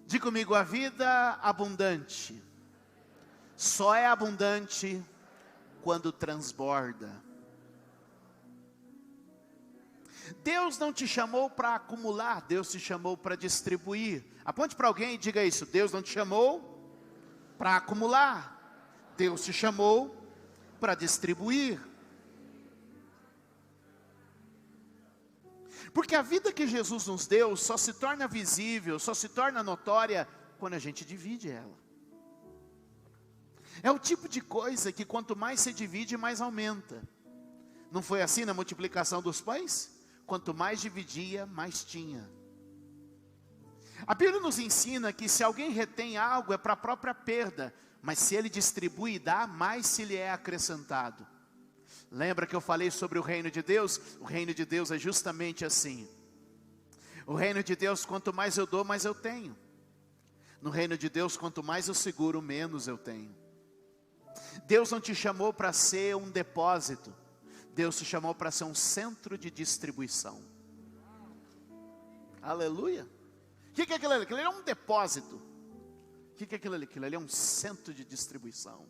Diga comigo, a vida abundante só é abundante quando transborda. Deus não te chamou para acumular, Deus te chamou para distribuir. Aponte para alguém e diga isso: Deus não te chamou para acumular, Deus te chamou para distribuir. Porque a vida que Jesus nos deu só se torna visível, só se torna notória quando a gente divide ela. É o tipo de coisa que quanto mais se divide, mais aumenta. Não foi assim na multiplicação dos pães? Quanto mais dividia, mais tinha. A Bíblia nos ensina que se alguém retém algo é para a própria perda, mas se ele distribui e dá, mais se lhe é acrescentado. Lembra que eu falei sobre o reino de Deus? O reino de Deus é justamente assim. O reino de Deus, quanto mais eu dou, mais eu tenho. No reino de Deus, quanto mais eu seguro, menos eu tenho. Deus não te chamou para ser um depósito, Deus te chamou para ser um centro de distribuição. Aleluia. O que é aquilo ali? Aquilo ali é um depósito. O que é aquilo ali? Aquilo ali é um centro de distribuição.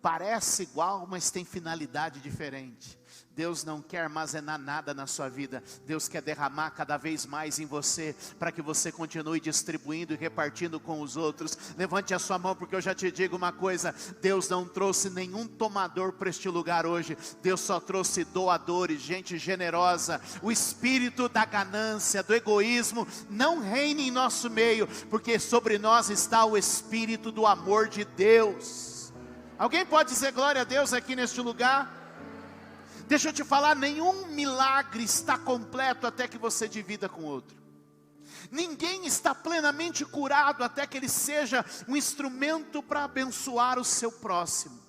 Parece igual, mas tem finalidade diferente. Deus não quer armazenar nada na sua vida. Deus quer derramar cada vez mais em você, para que você continue distribuindo e repartindo com os outros. Levante a sua mão, porque eu já te digo uma coisa: Deus não trouxe nenhum tomador para este lugar hoje. Deus só trouxe doadores, gente generosa. O espírito da ganância, do egoísmo, não reine em nosso meio, porque sobre nós está o espírito do amor de Deus. Alguém pode dizer glória a Deus aqui neste lugar? Deixa eu te falar, nenhum milagre está completo até que você divida com outro. Ninguém está plenamente curado até que ele seja um instrumento para abençoar o seu próximo.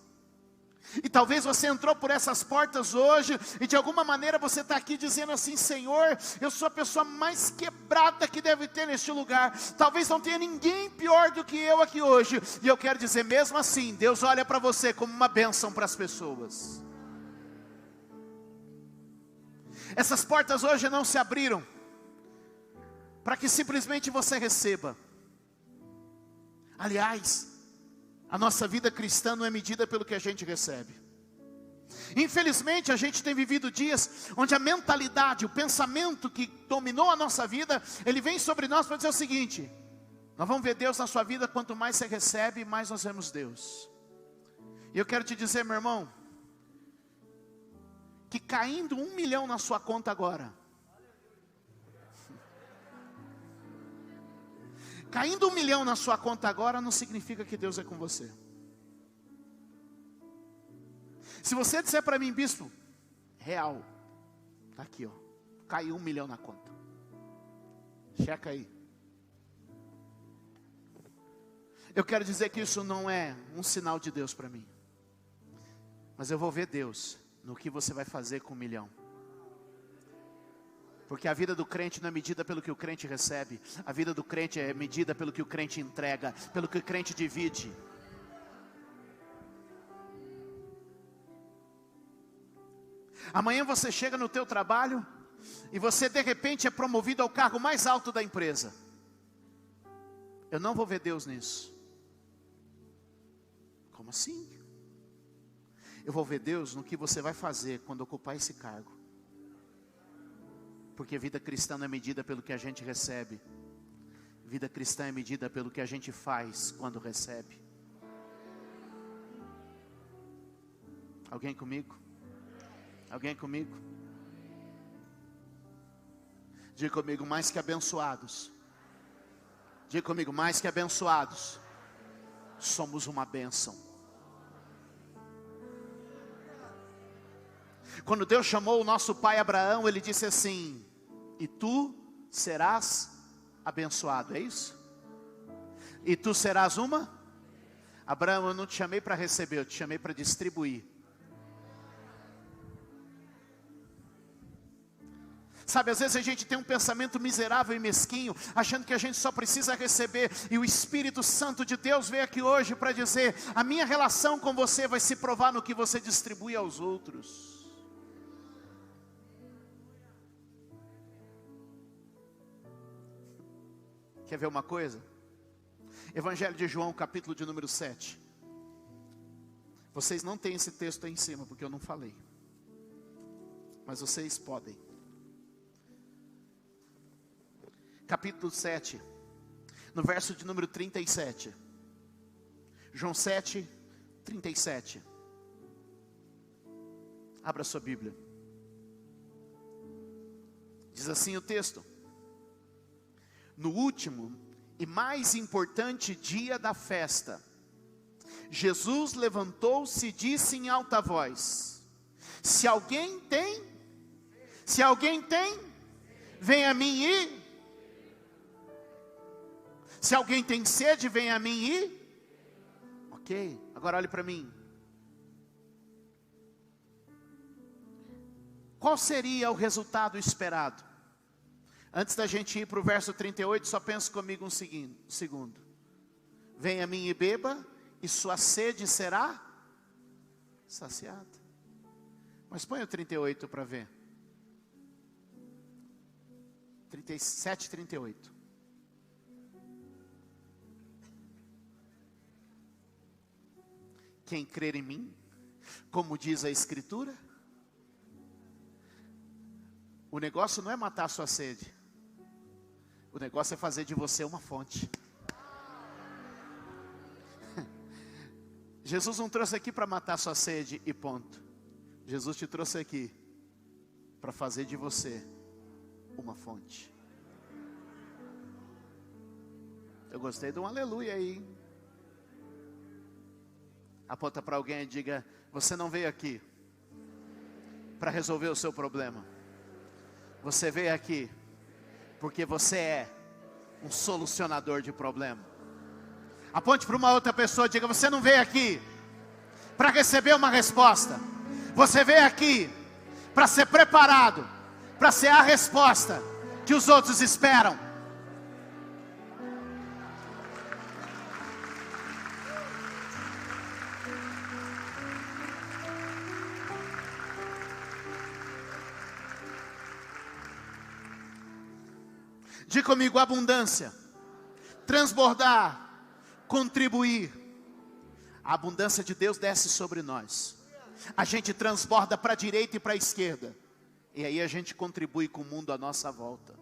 E talvez você entrou por essas portas hoje, e de alguma maneira você está aqui dizendo assim: Senhor, eu sou a pessoa mais quebrada que deve ter neste lugar. Talvez não tenha ninguém pior do que eu aqui hoje. E eu quero dizer, mesmo assim, Deus olha para você como uma bênção para as pessoas. Essas portas hoje não se abriram para que simplesmente você receba. Aliás, a nossa vida cristã não é medida pelo que a gente recebe. Infelizmente a gente tem vivido dias onde a mentalidade, o pensamento que dominou a nossa vida, ele vem sobre nós para dizer o seguinte: nós vamos ver Deus na sua vida, quanto mais você recebe, mais nós vemos Deus. E eu quero te dizer, meu irmão, que caindo 1 milhão na sua conta agora, caindo 1 milhão na sua conta agora, não significa que Deus é com você. Se você disser para mim, bispo, real, está aqui, ó, caiu 1 milhão na conta, checa aí. Eu quero dizer que isso não é um sinal de Deus para mim, mas eu vou ver Deus no que você vai fazer com 1 milhão. Porque a vida do crente não é medida pelo que o crente recebe. A vida do crente é medida pelo que o crente entrega, pelo que o crente divide. Amanhã você chega no teu trabalho e você de repente é promovido ao cargo mais alto da empresa. Eu não vou ver Deus nisso. Como assim? Eu vou ver Deus no que você vai fazer quando ocupar esse cargo. Porque vida cristã não é medida pelo que a gente recebe. Vida cristã é medida pelo que a gente faz quando recebe. Alguém comigo? Alguém comigo? Diga comigo, mais que abençoados. Diga comigo, mais que abençoados, somos uma bênção. Quando Deus chamou o nosso pai Abraão, ele disse assim: e tu serás abençoado, é isso? E tu serás uma? Abraão, eu não te chamei para receber, eu te chamei para distribuir. Sabe, às vezes a gente tem um pensamento miserável e mesquinho, achando que a gente só precisa receber. E o Espírito Santo de Deus veio aqui hoje para dizer: a minha relação com você vai se provar no que você distribui aos outros. Quer ver uma coisa? Evangelho de João, capítulo de número 7. Vocês não têm esse texto aí em cima, porque eu não falei. Mas vocês podem. Capítulo 7, no verso de número 37. João 7, 37. Abra sua Bíblia. Diz assim o texto: no último e mais importante dia da festa, Jesus levantou-se e disse em alta voz: se alguém tem, vem a mim e... Se alguém tem sede, vem a mim e... Ok, agora olhe para mim. Qual seria o resultado esperado? Antes da gente ir para o verso 38, só pense comigo um segundo. Venha a mim e beba, e sua sede será saciada. Mas põe o 38 para ver. 37, 38. Quem crer em mim, como diz a Escritura, o negócio não é matar a sua sede, o negócio é fazer de você uma fonte. Jesus não trouxe aqui para matar a sua sede e ponto. Jesus te trouxe aqui para fazer de você uma fonte. Eu gostei de um aleluia aí. Aponta para alguém e diga: você não veio aqui para resolver o seu problema. Você veio aqui porque você é um solucionador de problema. Aponte para uma outra pessoa e diga: você não veio aqui para receber uma resposta. Você veio aqui para ser preparado, para ser a resposta que os outros esperam. Diga comigo: abundância, transbordar, contribuir. A abundância de Deus desce sobre nós. A gente transborda para a direita e para a esquerda. E aí a gente contribui com o mundo à nossa volta.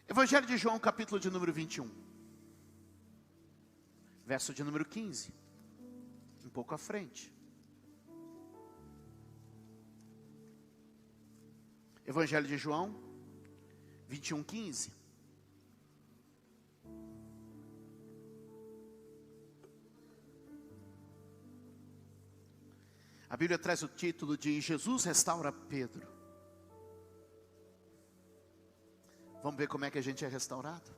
Evangelho de João, capítulo de número 21. Verso de número 15. Um pouco à frente. Evangelho de João, 21, 15. A Bíblia traz o título de Jesus restaura Pedro. Vamos ver como é que a gente é restaurado?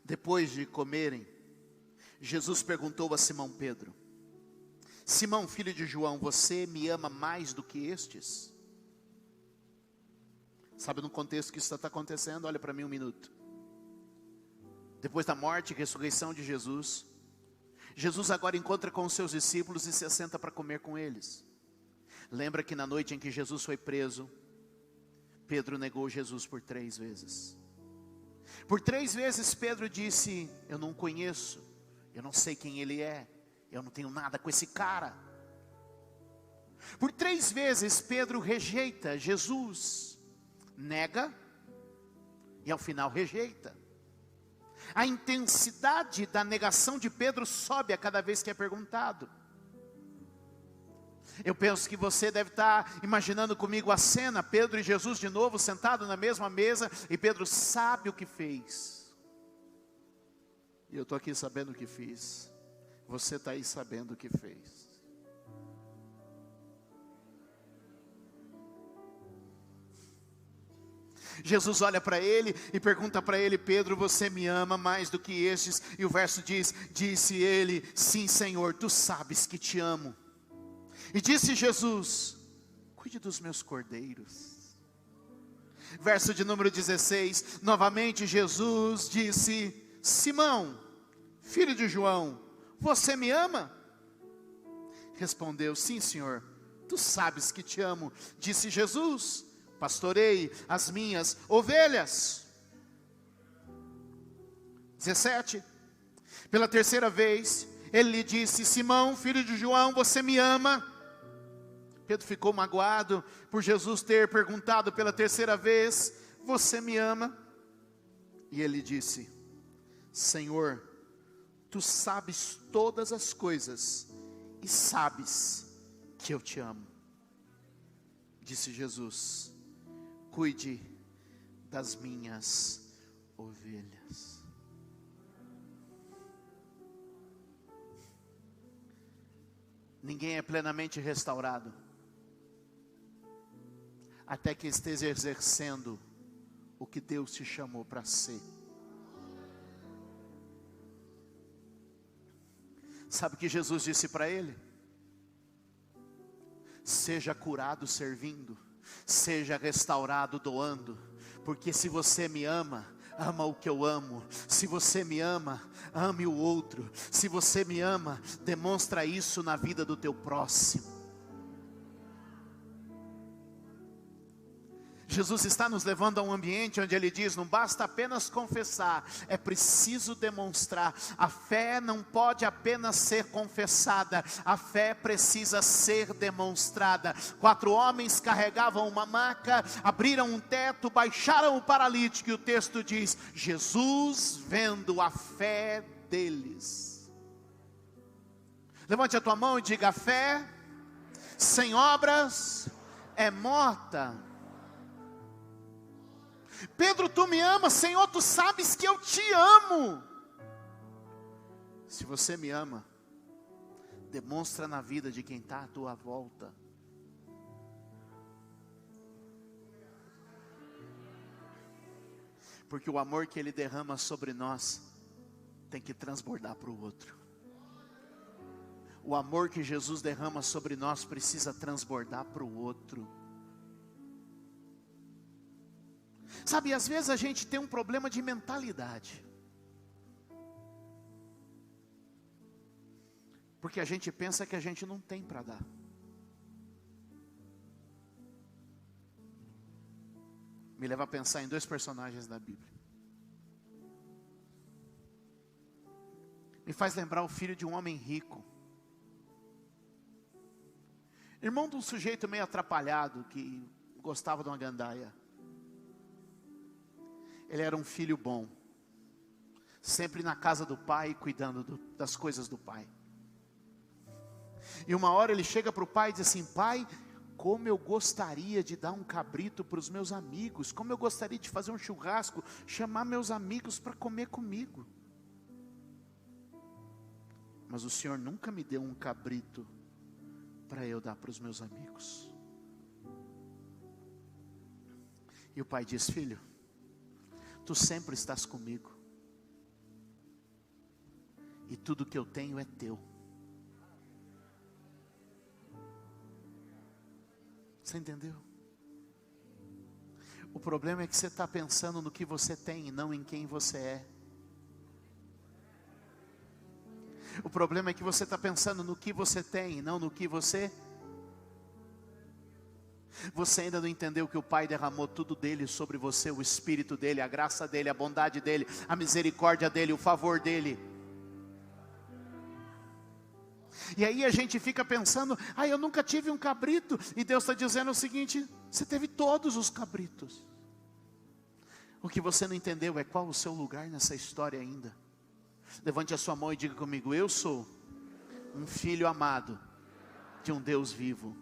Depois de comerem, Jesus perguntou a Simão Pedro: Simão, filho de João, você me ama mais do que estes? Sabe no contexto que isso está acontecendo? Olha para mim um minuto. Depois da morte e ressurreição de Jesus, Jesus agora encontra com os seus discípulos e se assenta para comer com eles. Lembra que na noite em que Jesus foi preso, Pedro negou Jesus por 3 vezes. Por 3 vezes Pedro disse: eu não conheço, eu não sei quem ele é, eu não tenho nada com esse cara. Por 3 vezes Pedro rejeita Jesus, nega e ao final rejeita. A intensidade da negação de Pedro sobe a cada vez que é perguntado. Eu penso que você deve estar imaginando comigo a cena, Pedro e Jesus de novo sentados na mesma mesa, e Pedro sabe o que fez. E eu estou aqui sabendo o que fiz. Você está aí sabendo o que fez. Jesus olha para ele e pergunta para ele: Pedro, você me ama mais do que estes? E o verso diz: disse ele: sim, Senhor, tu sabes que te amo. E disse Jesus: cuide dos meus cordeiros. Verso de número 16, novamente Jesus disse: Simão, filho de João, você me ama? Respondeu: sim, Senhor, Tu sabes que te amo, disse Jesus. Pastorei as minhas ovelhas. 17. Pela terceira vez, ele lhe disse: Simão, filho de João, você me ama? Pedro ficou magoado por Jesus ter perguntado pela terceira vez: você me ama? E ele disse: Senhor, tu sabes todas as coisas e sabes que eu te amo. Disse Jesus: cuide das minhas ovelhas. Ninguém é plenamente restaurado até que esteja exercendo o que Deus te chamou para ser. Sabe o que Jesus disse para ele? Seja curado servindo, seja restaurado doando, porque se você me ama, ama o que eu amo. Se você me ama, ame o outro. Se você me ama, demonstra isso na vida do teu próximo. Jesus está nos levando a um ambiente onde Ele diz: não basta apenas confessar, é preciso demonstrar. A fé não pode apenas ser confessada, a fé precisa ser demonstrada. 4 homens carregavam uma maca, abriram um teto, baixaram o paralítico, e o texto diz: Jesus, vendo a fé deles. Levante a tua mão e diga: a fé sem obras é morta. Pedro, tu me amas? Senhor, tu sabes que eu te amo. Se você me ama, demonstra na vida de quem está à tua volta. Porque o amor que Ele derrama sobre nós tem que transbordar para o outro. O amor que Jesus derrama sobre nós precisa transbordar para o outro. Sabe, às vezes a gente tem um problema de mentalidade. Porque a gente pensa que a gente não tem para dar. Me leva a pensar em 2 personagens da Bíblia. Me faz lembrar o filho de um homem rico. Irmão de um sujeito meio atrapalhado, que gostava de uma gandaia. Ele era um filho bom, sempre na casa do pai, cuidando das coisas do pai. E uma hora ele chega para o pai e diz assim: pai, como eu gostaria de dar um cabrito para os meus amigos, como eu gostaria de fazer um churrasco, chamar meus amigos para comer comigo. Mas o Senhor nunca me deu um cabrito para eu dar para os meus amigos. E o pai diz: filho, tu sempre estás comigo, e tudo que eu tenho é teu. Você entendeu? O problema é que você está pensando no que você tem e não em quem você é. O problema é que você está pensando no que você tem e não no que você... Você ainda não entendeu que o Pai derramou tudo dele sobre você, o Espírito dele, a graça dele, a bondade dele, a misericórdia dele, o favor dele. E aí a gente fica pensando: eu nunca tive um cabrito. E Deus está dizendo o seguinte: você teve todos os cabritos. O que você não entendeu é qual o seu lugar nessa história ainda. Levante a sua mão e diga comigo: eu sou um filho amado de um Deus vivo.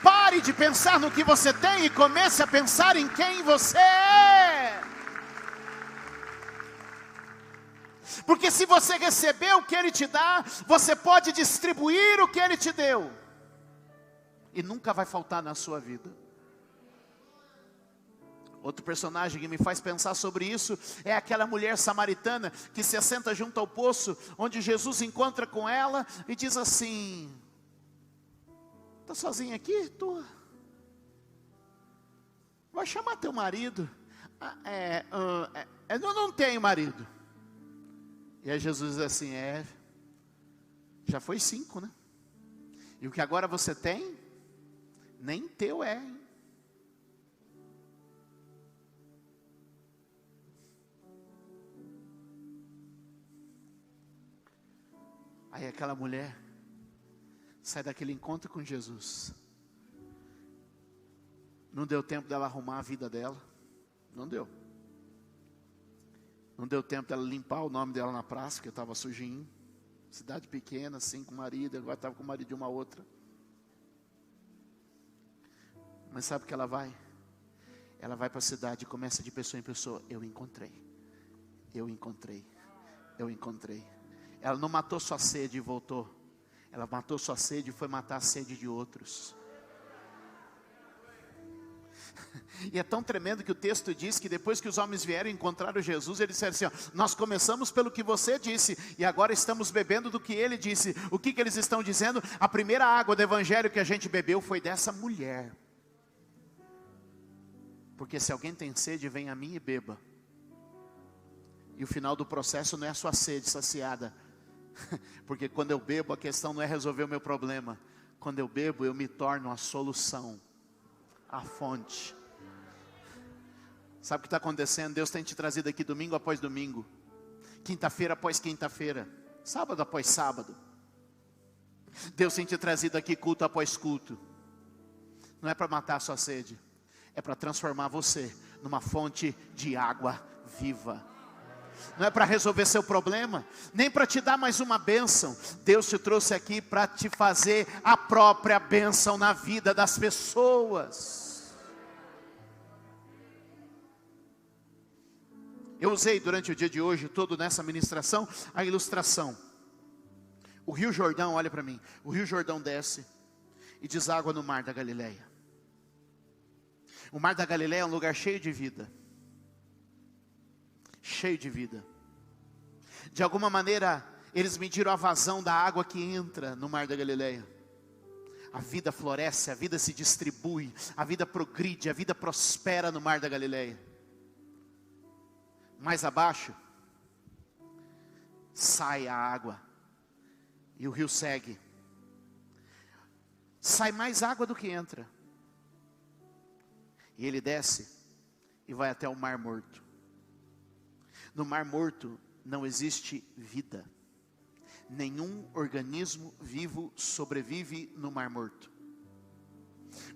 Pare de pensar no que você tem e comece a pensar em quem você é. Porque se você receber o que Ele te dá, você pode distribuir o que Ele te deu, e nunca vai faltar na sua vida. Outro personagem que me faz pensar sobre isso é aquela mulher samaritana que se assenta junto ao poço, onde Jesus encontra com ela e diz assim: está sozinha aqui? Tu vai chamar teu marido? Eu não tenho marido. E aí Jesus diz assim, já foi 5, né? E o que agora você tem, nem teu é, hein? Aí aquela mulher sai daquele encontro com Jesus. Não deu tempo dela arrumar a vida dela. Não deu. Não deu tempo dela limpar o nome dela na praça, porque estava sujinho. Cidade pequena, assim, com o marido. Agora estava com o marido de uma outra. Mas sabe o que ela vai? Ela vai para a cidade e começa de pessoa em pessoa. Eu encontrei. Eu encontrei. Eu encontrei. Ela não matou sua sede e voltou. Ela matou sua sede e foi matar a sede de outros. E é tão tremendo que o texto diz que depois que os homens vieram e encontraram Jesus, eles disseram assim, ó, nós começamos pelo que você disse, e agora estamos bebendo do que ele disse. O que eles estão dizendo? A primeira água do evangelho que a gente bebeu foi dessa mulher. Porque se alguém tem sede, vem a mim e beba. E o final do processo não é a sua sede saciada. Porque quando eu bebo, a questão não é resolver o meu problema. Quando eu bebo, eu me torno a solução, a fonte. Sabe o que está acontecendo? Deus tem te trazido aqui domingo após domingo, quinta-feira após quinta-feira, sábado após sábado. Deus tem te trazido aqui culto após culto. Não é para matar a sua sede, é para transformar você numa fonte de água viva. Não é para resolver seu problema, nem para te dar mais uma bênção. Deus te trouxe aqui para te fazer a própria bênção na vida das pessoas. Eu usei durante o dia de hoje, todo nessa ministração, a ilustração. O Rio Jordão, olha para mim, o Rio Jordão desce e deságua no Mar da Galileia. O Mar da Galileia é um lugar cheio de vida. Cheio de vida. De alguma maneira, eles mediram a vazão da água que entra no Mar da Galileia. A vida floresce, a vida se distribui, a vida progride, a vida prospera no Mar da Galileia. Mais abaixo, sai a água, e o rio segue. Sai mais água do que entra. E ele desce, e vai até o Mar Morto. No Mar Morto não existe vida. Nenhum organismo vivo sobrevive no Mar Morto.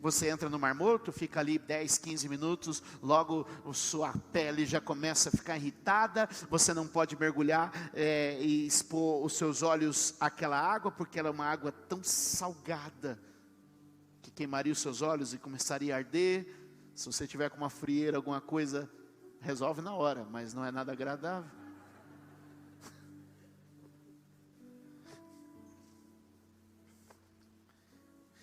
Você entra no Mar Morto, fica ali 10, 15 minutos, logo a sua pele já começa a ficar irritada, você não pode mergulhar e expor os seus olhos àquela água, porque ela é uma água tão salgada, que queimaria os seus olhos e começaria a arder. Se você tiver com uma frieira, alguma coisa, resolve na hora, mas não é nada agradável.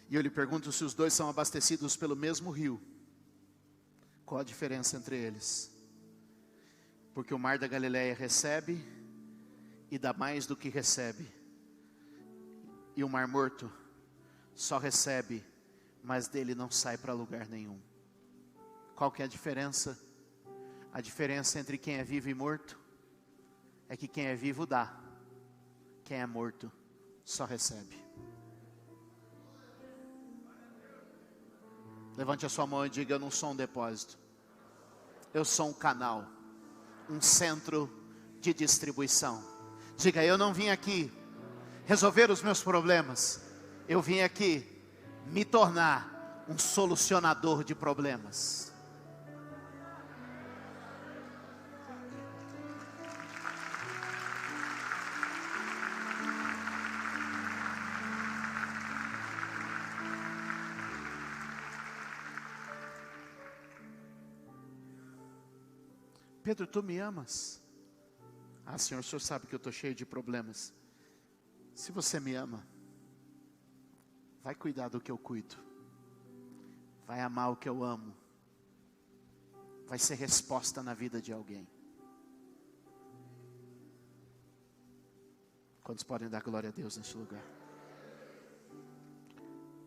E eu lhe pergunto se os dois são abastecidos pelo mesmo rio. Qual a diferença entre eles? Porque o Mar da Galileia recebe e dá mais do que recebe. E o Mar Morto só recebe, mas dele não sai para lugar nenhum. Qual que é a diferença? A diferença entre quem é vivo e morto é que quem é vivo dá, quem é morto só recebe. Levante a sua mão e diga: eu não sou um depósito, eu sou um canal, um centro de distribuição. Diga: eu não vim aqui resolver os meus problemas, eu vim aqui me tornar um solucionador de problemas. Pedro, tu me amas? Ah, Senhor, o Senhor sabe que eu estou cheio de problemas. Se você me ama, vai cuidar do que eu cuido, vai amar o que eu amo, vai ser resposta na vida de alguém. Quantos podem dar glória a Deus neste lugar?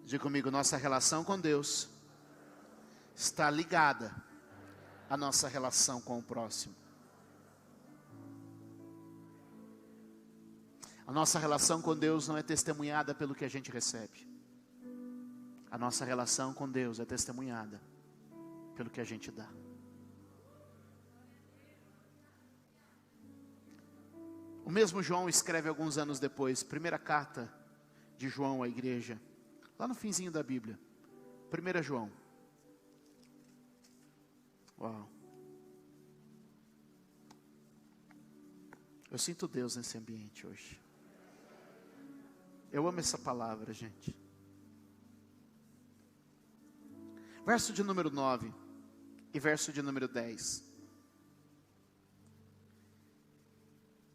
Diga comigo: nossa relação com Deus está ligada à nossa relação com o próximo. A nossa relação com Deus não é testemunhada pelo que a gente recebe. A nossa relação com Deus é testemunhada pelo que a gente dá. O mesmo João escreve alguns anos depois, primeira carta de João à igreja, lá no finzinho da Bíblia, 1 João. Uau. Eu sinto Deus nesse ambiente hoje. Eu amo essa palavra, gente. Verso de número 9 e verso de número 10.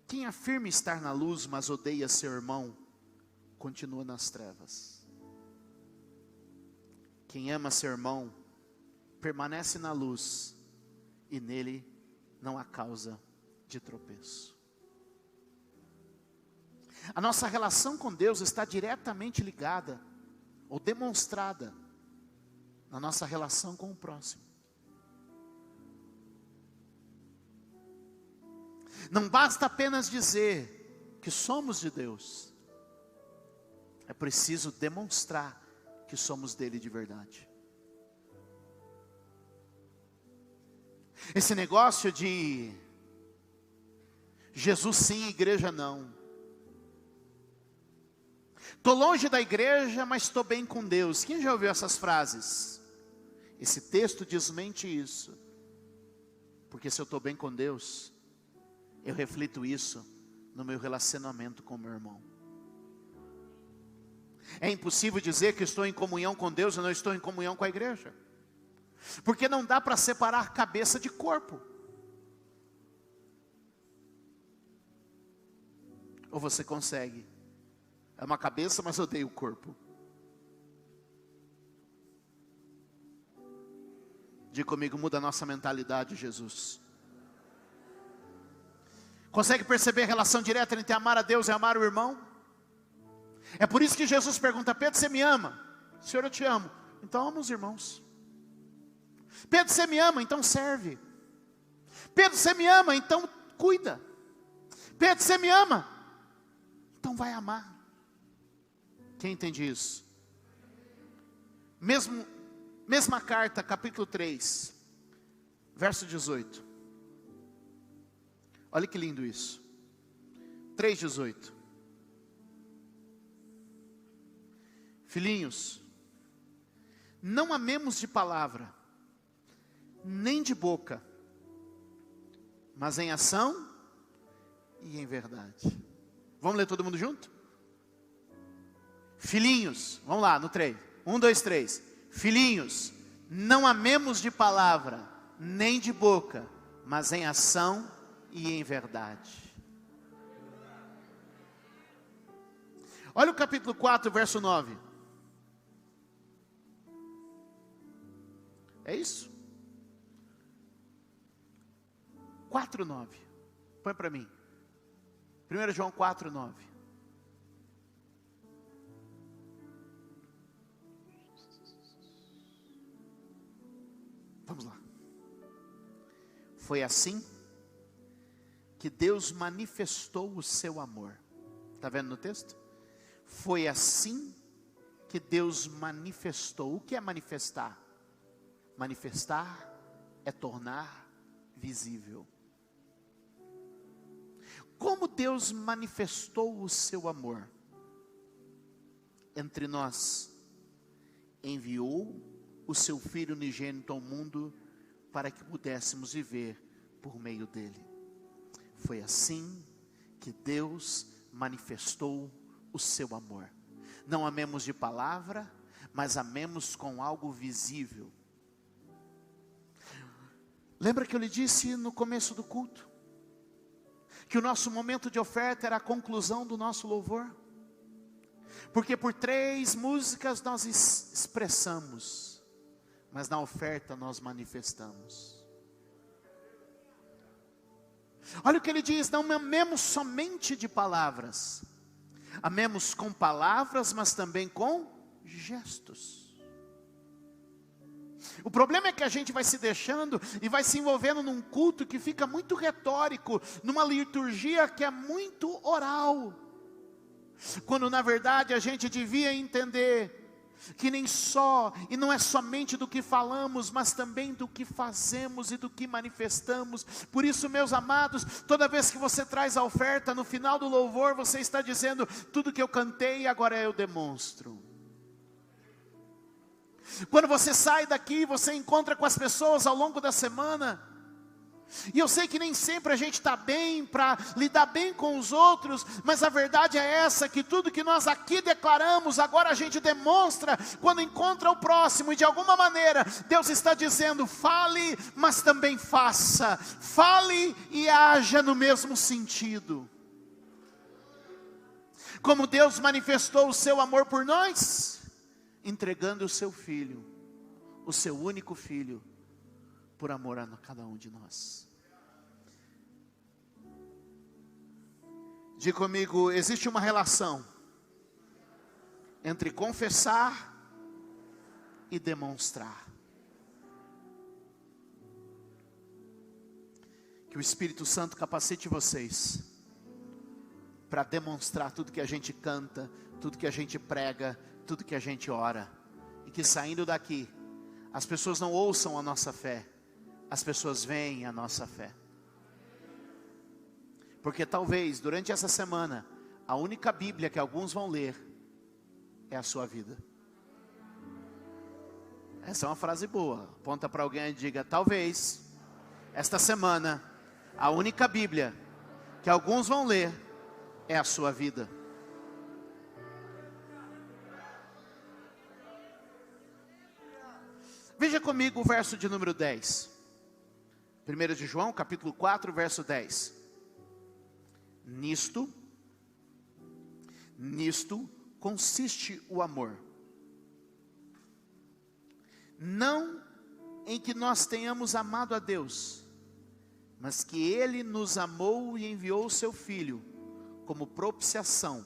Quem afirma estar na luz, mas odeia seu irmão, continua nas trevas. Quem ama seu irmão, permanece na luz, e nele não há causa de tropeço. A nossa relação com Deus está diretamente ligada, ou demonstrada, na nossa relação com o próximo. Não basta apenas dizer que somos de Deus. É preciso demonstrar que somos dele de verdade. Esse negócio de Jesus sim, igreja não. Estou longe da igreja, mas estou bem com Deus. Quem já ouviu essas frases? Esse texto desmente isso. Porque se eu estou bem com Deus, eu reflito isso no meu relacionamento com meu irmão. É impossível dizer que estou em comunhão com Deus e não estou em comunhão com a igreja. Porque não dá para separar cabeça de corpo. Ou você consegue? É uma cabeça, mas odeia o corpo. Diga comigo, muda a nossa mentalidade, Jesus. Consegue perceber a relação direta entre amar a Deus e amar o irmão? É por isso que Jesus pergunta: Pedro, você me ama? Senhor, eu te amo. Então ama os irmãos. Pedro, você me ama? Então serve. Pedro, você me ama? Então cuida. Pedro, você me ama? Então vai amar. Quem entende isso? Mesma carta, capítulo 3, verso 18. Olha que lindo isso. 3,18. Filhinhos, não amemos de palavra, nem de boca, mas em ação e em verdade. Vamos ler todo mundo junto? Filhinhos, vamos lá, no 3. 1, 2, 3. Filhinhos, não amemos de palavra, nem de boca, mas em ação e em verdade. Olha o capítulo 4, verso 9. É isso? 4, 9. Põe para mim. 1 João 4, 9. Vamos lá. Foi assim que Deus manifestou o seu amor. Está vendo no texto? Foi assim que Deus manifestou. O que é manifestar? Manifestar é tornar visível. Como Deus manifestou o seu amor entre nós? Enviou o seu Filho unigênito ao mundo para que pudéssemos viver por meio dele. Foi assim que Deus manifestou o seu amor. Não amemos de palavra, mas amemos com algo visível. Lembra que eu lhe disse no começo do culto? Que o nosso momento de oferta era a conclusão do nosso louvor? Porque por 3 músicas nós expressamos, mas na oferta nós manifestamos. Olha o que ele diz: não amemos somente de palavras. Amemos com palavras, mas também com gestos. O problema é que a gente vai se deixando e vai se envolvendo num culto que fica muito retórico, numa liturgia que é muito oral. Quando na verdade a gente devia entender que nem só, e não é somente do que falamos, mas também do que fazemos e do que manifestamos. Por isso, meus amados, toda vez que você traz a oferta, no final do louvor, você está dizendo: tudo que eu cantei, agora eu demonstro. Quando você sai daqui, você encontra com as pessoas ao longo da semana, e eu sei que nem sempre a gente está bem para lidar bem com os outros, mas a verdade é essa, que tudo que nós aqui declaramos, agora a gente demonstra quando encontra o próximo, e de alguma maneira Deus está dizendo: fale, mas também faça, fale e haja no mesmo sentido. Como Deus manifestou o seu amor por nós, entregando o seu Filho, o seu único Filho, por amor a cada um de nós. Diga comigo: existe uma relação entre confessar e demonstrar. Que o Espírito Santo capacite vocês para demonstrar tudo que a gente canta, tudo que a gente prega, tudo que a gente ora, e que saindo daqui, as pessoas não ouçam a nossa fé, as pessoas veem a nossa fé. Porque talvez durante essa semana, a única Bíblia que alguns vão ler é a sua vida. Essa é uma frase boa. Aponta para alguém e diga: talvez esta semana, a única Bíblia que alguns vão ler é a sua vida. Veja comigo o verso de número 10. 1 de João, capítulo 4, verso 10. Nisto consiste o amor. Não em que nós tenhamos amado a Deus, mas que Ele nos amou e enviou o seu Filho como propiciação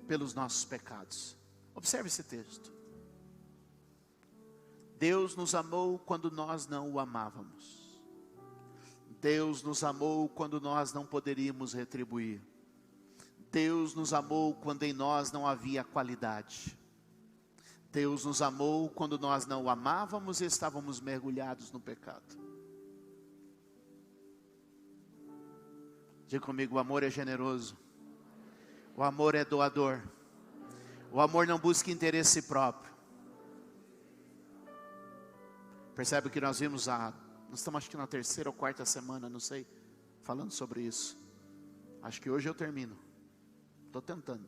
pelos nossos pecados. Observe esse texto. Deus nos amou quando nós não o amávamos. Deus nos amou quando nós não poderíamos retribuir. Deus nos amou quando em nós não havia qualidade. Deus nos amou quando nós não o amávamos e estávamos mergulhados no pecado. Diga comigo: o amor é generoso. O amor é doador. O amor não busca interesse próprio. Percebe que nós vimos nós estamos acho que na terceira ou quarta semana, não sei, falando sobre isso. Acho que hoje eu termino. Estou tentando.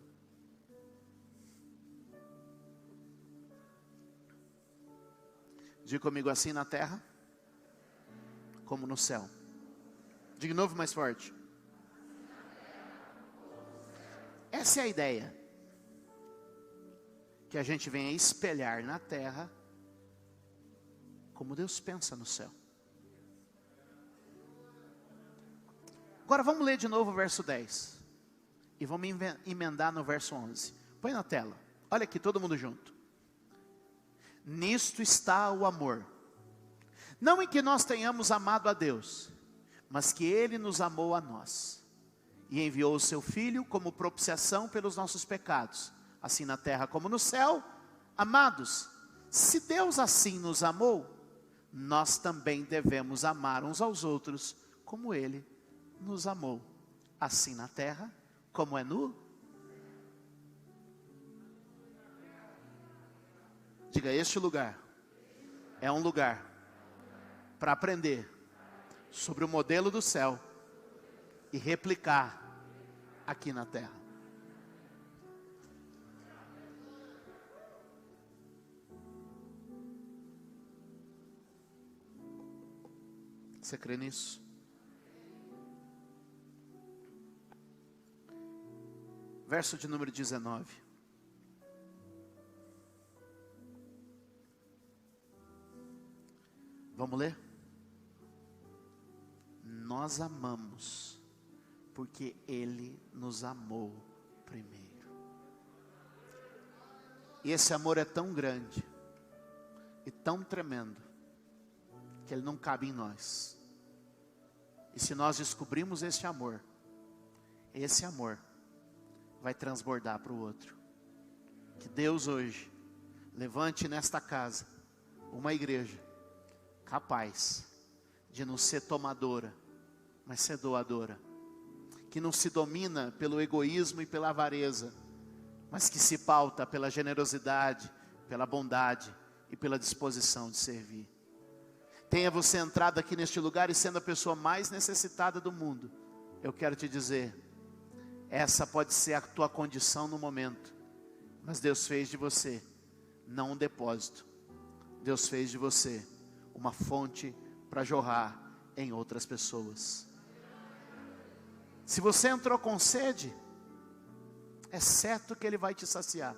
Diga comigo: assim na terra, como no céu. Diga de novo mais forte. Essa é a ideia. Que a gente venha espelhar na terra como Deus pensa no céu. Agora vamos ler de novo o verso 10. E vamos emendar no verso 11. Põe na tela. Olha aqui, todo mundo junto. Nisto está o amor. Não em que nós tenhamos amado a Deus, mas que Ele nos amou a nós. E enviou o seu Filho como propiciação pelos nossos pecados. Assim na terra como no céu. Amados, se Deus assim nos amou, nós também devemos amar uns aos outros como Ele nos amou. Assim na terra como é no... Diga: este lugar é um lugar para aprender sobre o modelo do céu e replicar aqui na terra. Você crê nisso? Verso de número 19. Vamos ler? Nós amamos, porque Ele nos amou primeiro. E esse amor é tão grande e tão tremendo, que ele não cabe em nós. E se nós descobrimos esse amor vai transbordar para o outro. Que Deus hoje levante nesta casa uma igreja capaz de não ser tomadora, mas ser doadora. Que não se domina pelo egoísmo e pela avareza, mas que se pauta pela generosidade, pela bondade e pela disposição de servir. Tenha você entrado aqui neste lugar e sendo a pessoa mais necessitada do mundo, eu quero te dizer, essa pode ser a tua condição no momento, mas Deus fez de você não um depósito, Deus fez de você uma fonte para jorrar em outras pessoas. Se você entrou com sede, é certo que Ele vai te saciar.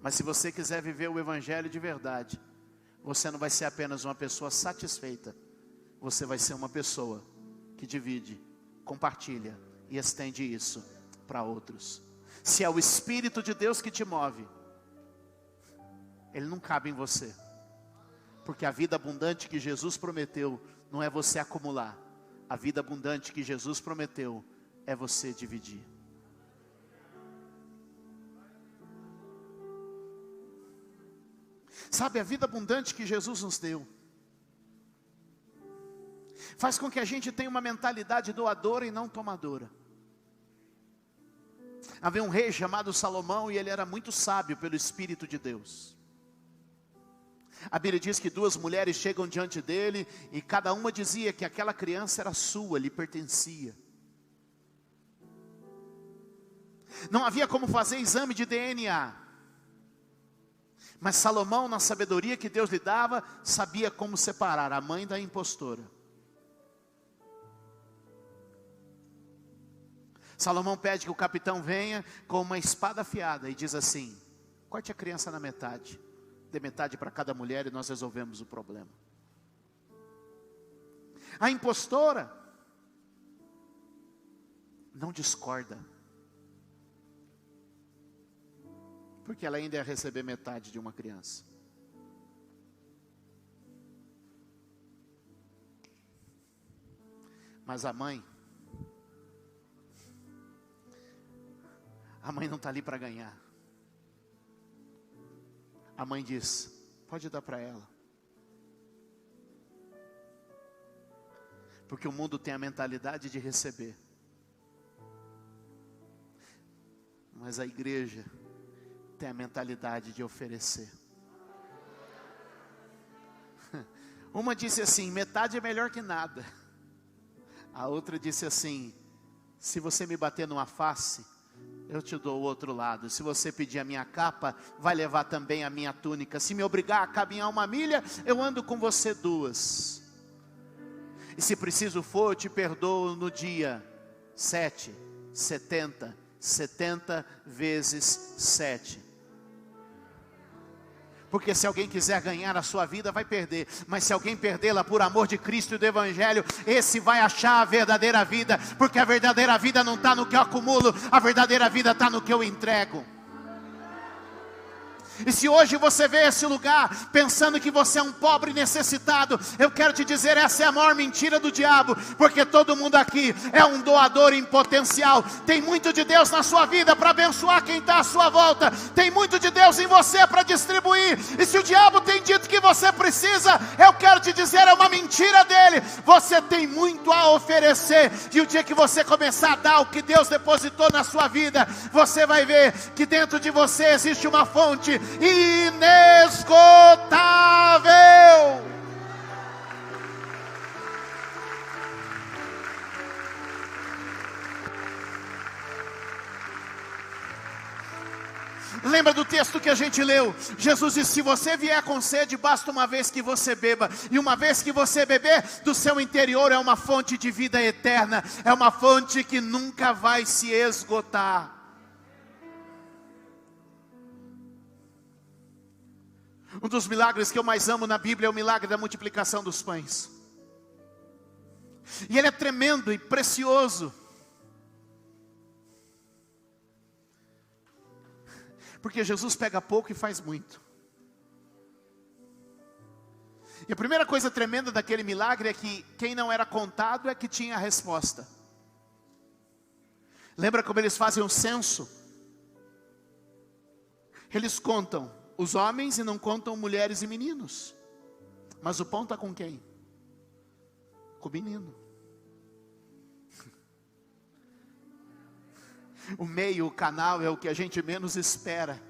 Mas se você quiser viver o Evangelho de verdade, você não vai ser apenas uma pessoa satisfeita, você vai ser uma pessoa que divide, compartilha e estende isso para outros. Se é o Espírito de Deus que te move, ele não cabe em você, porque a vida abundante que Jesus prometeu não é você acumular, a vida abundante que Jesus prometeu é você dividir. Sabe, a vida abundante que Jesus nos deu faz com que a gente tenha uma mentalidade doadora e não tomadora. Havia um rei chamado Salomão e ele era muito sábio pelo Espírito de Deus. A Bíblia diz que duas mulheres chegam diante dele e cada uma dizia que aquela criança era sua, lhe pertencia. Não havia como fazer exame de DNA. Mas Salomão, na sabedoria que Deus lhe dava, sabia como separar a mãe da impostora. Salomão pede que o capitão venha com uma espada afiada e diz assim: corte a criança na metade, dê metade para cada mulher e nós resolvemos o problema. A impostora não discorda, porque ela ainda ia receber metade de uma criança. Mas a mãe não está ali para ganhar. A mãe diz: pode dar para ela. Porque o mundo tem a mentalidade de receber, mas a igreja tem a mentalidade de oferecer. Uma disse assim: metade é melhor que nada. A outra disse assim: se você me bater numa face, eu te dou o outro lado. Se você pedir a minha capa, vai levar também a minha túnica. Se me obrigar a caminhar 1 milha, eu ando com você 2. E se preciso for, eu te perdoo no dia 7, 70, 70 vezes 7. Porque se alguém quiser ganhar a sua vida, vai perder. Mas se alguém perdê-la por amor de Cristo e do Evangelho, esse vai achar a verdadeira vida. Porque a verdadeira vida não está no que eu acumulo, a verdadeira vida está no que eu entrego. E se hoje você vê esse lugar pensando que você é um pobre necessitado, eu quero te dizer, essa é a maior mentira do diabo, porque todo mundo aqui é um doador em potencial. Tem muito de Deus na sua vida para abençoar quem está à sua volta, tem muito de Deus em você para distribuir. E se o diabo tem dito que você precisa, eu quero te dizer, é uma mentira dele. Você tem muito a oferecer, e o dia que você começar a dar o que Deus depositou na sua vida, você vai ver que dentro de você existe uma fonte inesgotável. Lembra do texto que a gente leu? Jesus disse: se você vier com sede, basta uma vez que você beba. E uma vez que você beber, do seu interior é uma fonte de vida eterna. É uma fonte que nunca vai se esgotar. Um dos milagres que eu mais amo na Bíblia é o milagre da multiplicação dos pães. E ele é tremendo e precioso. Porque Jesus pega pouco e faz muito. E a primeira coisa tremenda daquele milagre é que quem não era contado é que tinha a resposta. Lembra como eles fazem um censo? Eles contam os homens e não contam mulheres e meninos. Mas o pão está com quem? Com o menino. O meio, o canal é o que a gente menos espera.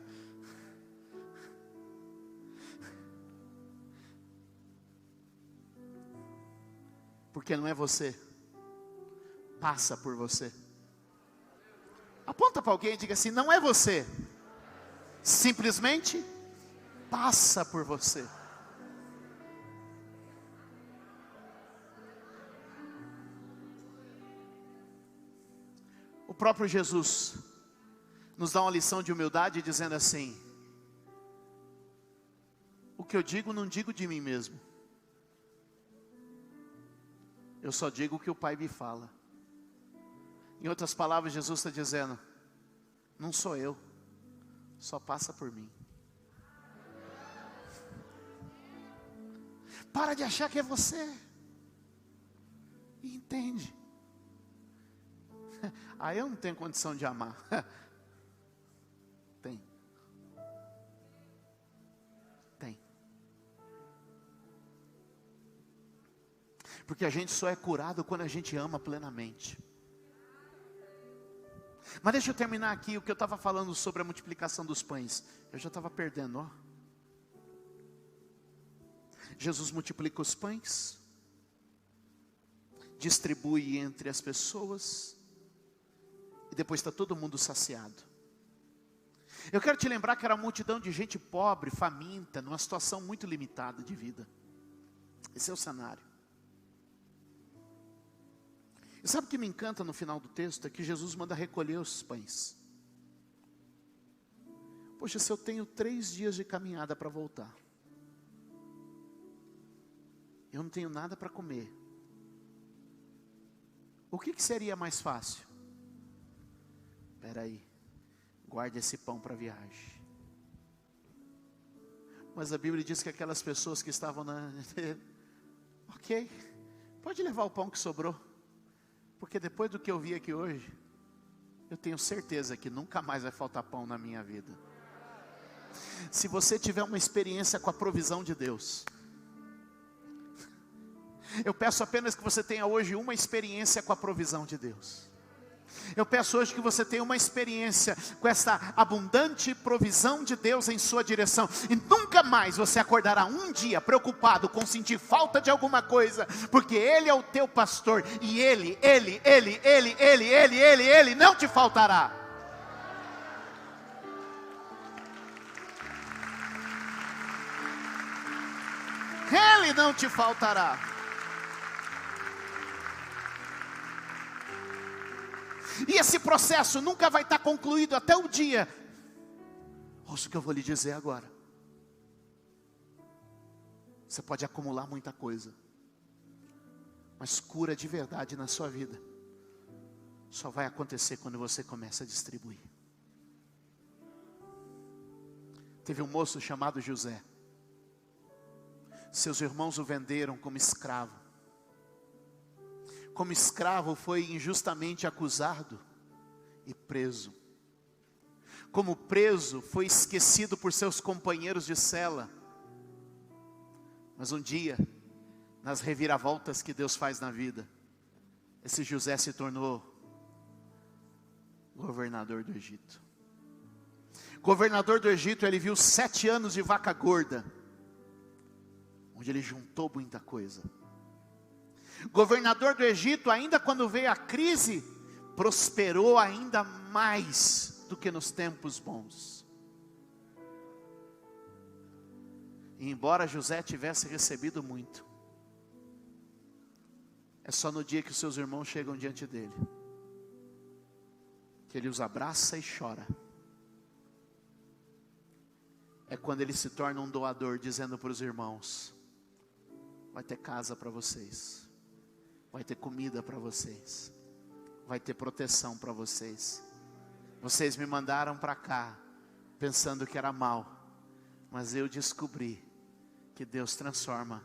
Porque não é você, passa por você. Aponta para alguém e diga assim: não é você, simplesmente passa por você. O próprio Jesus nos dá uma lição de humildade dizendo assim: o que eu digo não digo de mim mesmo, eu só digo o que o Pai me fala. Em outras palavras, Jesus está dizendo: não sou eu, só passa por mim. Para de achar que é você, e entende. Aí eu não tenho condição de amar. Tem. Porque a gente só é curado quando a gente ama plenamente. Mas deixa eu terminar aqui o que eu estava falando sobre a multiplicação dos pães. Eu já estava perdendo, ó. Jesus multiplica os pães, distribui entre as pessoas, e depois está todo mundo saciado. Eu quero te lembrar que era uma multidão de gente pobre, faminta, numa situação muito limitada de vida. Esse é o cenário. E sabe o que me encanta no final do texto? É que Jesus manda recolher os pães. Poxa, se eu tenho 3 dias de caminhada para voltar, eu não tenho nada para comer, o que seria mais fácil? Espera aí, guarde esse pão para a viagem. Mas a Bíblia diz que aquelas pessoas que estavam ok, pode levar o pão que sobrou, porque depois do que eu vi aqui hoje, eu tenho certeza que nunca mais vai faltar pão na minha vida. Se você tiver uma experiência com a provisão de Deus, eu peço apenas que você tenha hoje uma experiência com a provisão de Deus. Eu peço hoje que você tenha uma experiência com essa abundante provisão de Deus em sua direção. E nunca mais você acordará um dia preocupado com sentir falta de alguma coisa, porque Ele é o teu pastor e Ele não te faltará. Ele não te faltará. E esse processo nunca vai estar concluído até o dia. Ouça o que eu vou lhe dizer agora. Você pode acumular muita coisa, mas cura de verdade na sua vida só vai acontecer quando você começa a distribuir. Teve um moço chamado José. Seus irmãos o venderam como escravo. Como escravo foi injustamente acusado e preso. Como preso foi esquecido por seus companheiros de cela. Mas um dia, nas reviravoltas que Deus faz na vida, esse José se tornou governador do Egito. Governador do Egito, ele viu 7 anos de vaca gorda, onde ele juntou muita coisa. Governador do Egito, ainda quando veio a crise, prosperou ainda mais do que nos tempos bons. E embora José tivesse recebido muito, é só no dia que os seus irmãos chegam diante dele, que ele os abraça e chora. É quando ele se torna um doador, dizendo para os irmãos: vai ter casa para vocês, vai ter comida para vocês, vai ter proteção para vocês. Vocês me mandaram para cá pensando que era mal, mas eu descobri que Deus transforma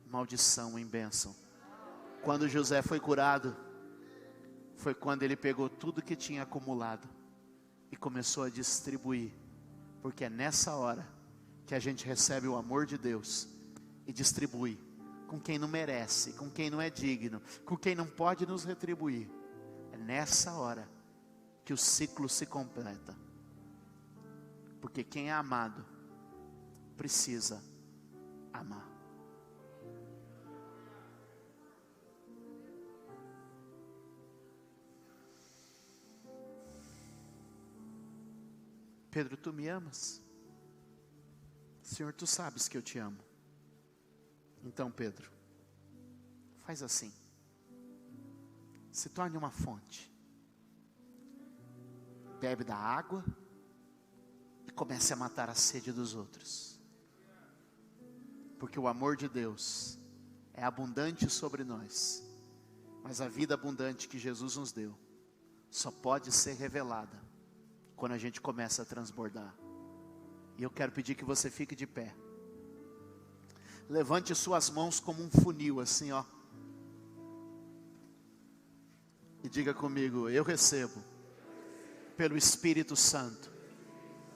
maldição em bênção. Quando José foi curado, foi quando ele pegou tudo que tinha acumulado e começou a distribuir. Porque é nessa hora que a gente recebe o amor de Deus e distribui com quem não merece, com quem não é digno, com quem não pode nos retribuir. É nessa hora que o ciclo se completa. Porque quem é amado precisa amar. Pedro, tu me amas? Senhor, tu sabes que eu te amo. Então, Pedro, faz assim: se torne uma fonte, bebe da água e comece a matar a sede dos outros, porque o amor de Deus é abundante sobre nós, mas a vida abundante que Jesus nos deu só pode ser revelada quando a gente começa a transbordar. E eu quero pedir que você fique de pé, levante suas mãos como um funil assim, ó, e diga comigo: eu recebo pelo Espírito Santo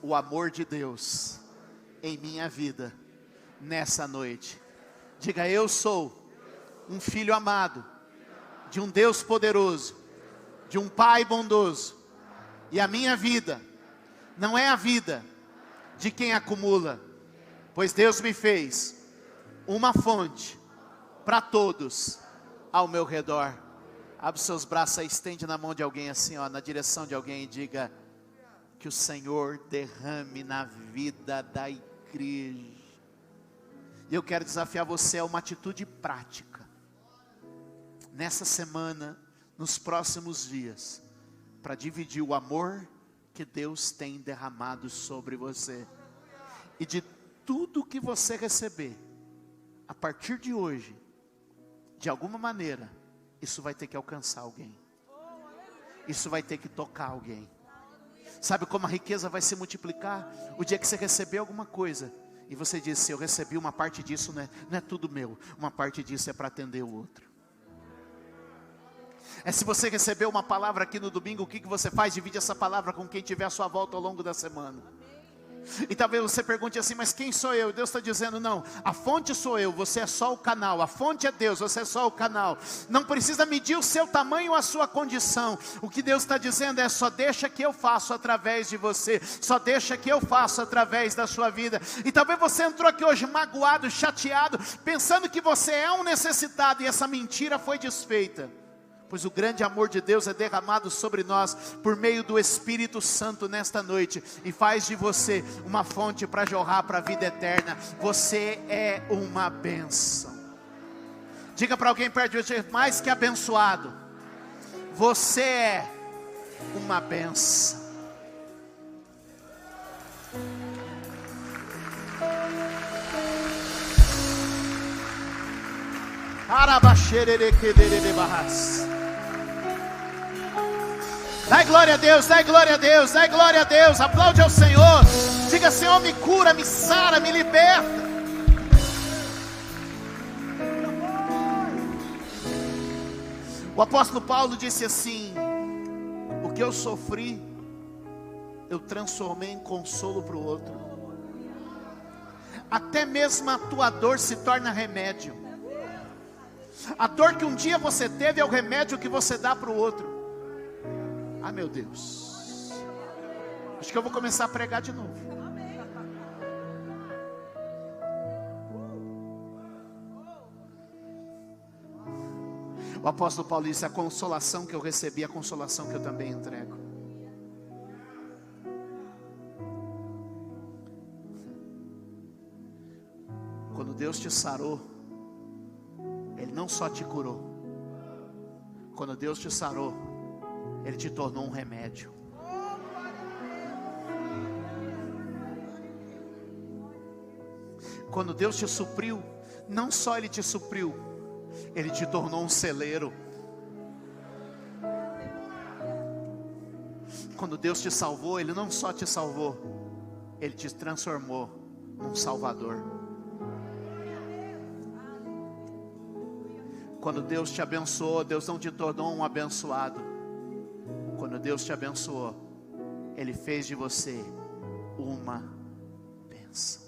o amor de Deus em minha vida nessa noite. Diga: eu sou um filho amado de um Deus poderoso, de um Pai bondoso, e a minha vida não é a vida de quem acumula, pois Deus me fez uma fonte para todos ao meu redor. Abre seus braços aí, estende na mão de alguém assim, ó, na direção de alguém, e diga: que o Senhor derrame na vida da igreja. E eu quero desafiar você a uma atitude prática, nessa semana, nos próximos dias, para dividir o amor que Deus tem derramado sobre você. E de tudo que você receber, a partir de hoje, de alguma maneira, isso vai ter que alcançar alguém. Isso vai ter que tocar alguém. Sabe como a riqueza vai se multiplicar? O dia que você receber alguma coisa e você disse: eu recebi uma parte disso, não é tudo meu, uma parte disso é para atender o outro. É, se você recebeu uma palavra aqui no domingo, o que você faz? Divide essa palavra com quem tiver à sua volta ao longo da semana. E talvez você pergunte assim: mas quem sou eu? Deus está dizendo: não, a fonte sou eu, você é só o canal. A fonte é Deus, você é só o canal. Não precisa medir o seu tamanho ou a sua condição. O que Deus está dizendo é: só deixa que eu faço através de você, só deixa que eu faço através da sua vida. E talvez você entrou aqui hoje magoado, chateado, pensando que você é um necessitado, e essa mentira foi desfeita. Pois o grande amor de Deus é derramado sobre nós por meio do Espírito Santo nesta noite, e faz de você uma fonte para jorrar para a vida eterna. Você é uma bênção. Diga para alguém perto de você: mais que abençoado, você é uma bênção. Dai glória a Deus, dai glória a Deus, dai glória a Deus. Aplaude ao Senhor. Diga: Senhor, me cura, me sara, me liberta. O apóstolo Paulo disse assim: o que eu sofri, eu transformei em consolo para o outro. Até mesmo a tua dor se torna remédio. A dor que um dia você teve é o remédio que você dá para o outro. Ah, meu Deus, acho que eu vou começar a pregar de novo. O apóstolo Paulo disse: a consolação que eu recebi, a consolação que eu também entrego. Quando Deus te sarou, Ele não só te curou. Quando Deus te sarou, Ele te tornou um remédio. Quando Deus te supriu, não só Ele te supriu, Ele te tornou um celeiro. Quando Deus te salvou, Ele não só te salvou, Ele te transformou num salvador. Quando Deus te abençoou, Deus não te tornou um abençoado, Deus te abençoou, Ele fez de você uma bênção.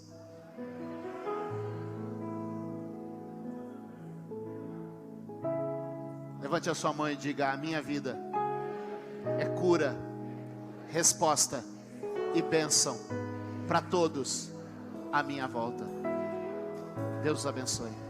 Levante a sua mão e diga: a minha vida é cura, resposta e bênção para todos à minha volta. Deus os abençoe.